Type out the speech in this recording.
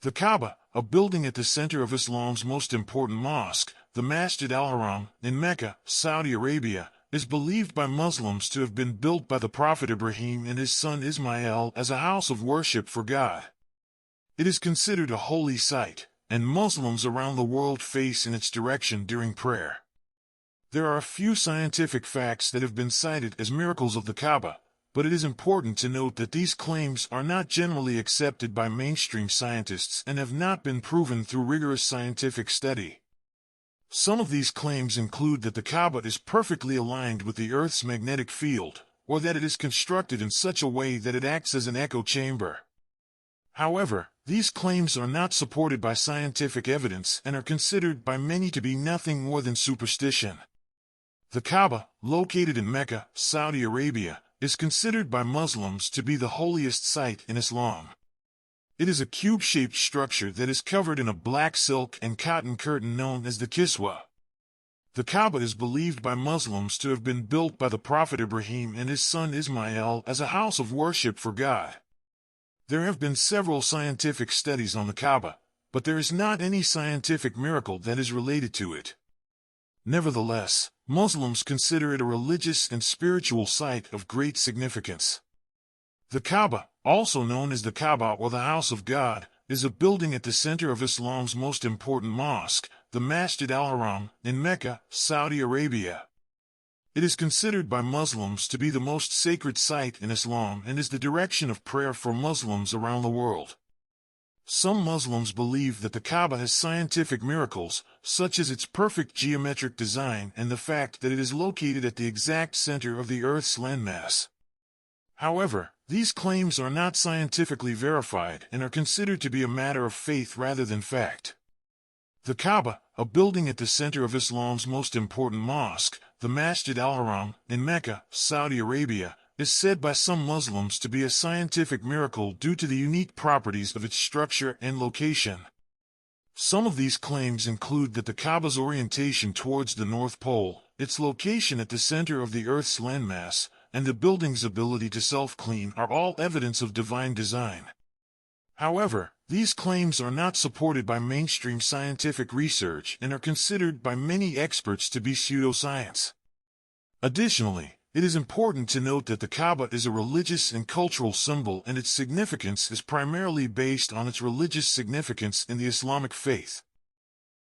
The Kaaba, a building at the center of Islam's most important mosque, the Masjid al-Haram, in Mecca, Saudi Arabia, is believed by Muslims to have been built by the Prophet Ibrahim and his son Ismail as a house of worship for God. It is considered a holy site, and Muslims around the world face in its direction during prayer. There are a few scientific facts that have been cited as miracles of the Kaaba, but it is important to note that these claims are not generally accepted by mainstream scientists and have not been proven through rigorous scientific study. Some of these claims include that the Kaaba is perfectly aligned with the Earth's magnetic field, or that it is constructed in such a way that it acts as an echo chamber. However, these claims are not supported by scientific evidence and are considered by many to be nothing more than superstition. The Kaaba, located in Mecca, Saudi Arabia, is considered by Muslims to be the holiest site in Islam. It is a cube-shaped structure that is covered in a black silk and cotton curtain known as the Kiswa. The Kaaba is believed by Muslims to have been built by the Prophet Ibrahim and his son Ismail as a house of worship for God. There have been several scientific studies on the Kaaba, but there is not any scientific miracle that is related to it. Nevertheless, Muslims consider it a religious and spiritual site of great significance. The Kaaba, also known as the Kaaba or the House of God, is a building at the center of Islam's most important mosque, the Masjid al-Haram, in Mecca, Saudi Arabia. It is considered by Muslims to be the most sacred site in Islam and is the direction of prayer for Muslims around the world. Some Muslims believe that the Kaaba has scientific miracles, such as its perfect geometric design and the fact that it is located at the exact center of the Earth's landmass. However, these claims are not scientifically verified and are considered to be a matter of faith rather than fact. The Kaaba, a building at the center of Islam's most important mosque, the Masjid al-Haram, in Mecca, Saudi Arabia, is said by some Muslims to be a scientific miracle due to the unique properties of its structure and location. Some of these claims include that the Kaaba's orientation towards the North Pole, its location at the center of the Earth's landmass, and the building's ability to self-clean are all evidence of divine design. However, these claims are not supported by mainstream scientific research and are considered by many experts to be pseudoscience. Additionally, it is important to note that the Kaaba is a religious and cultural symbol and its significance is primarily based on its religious significance in the Islamic faith.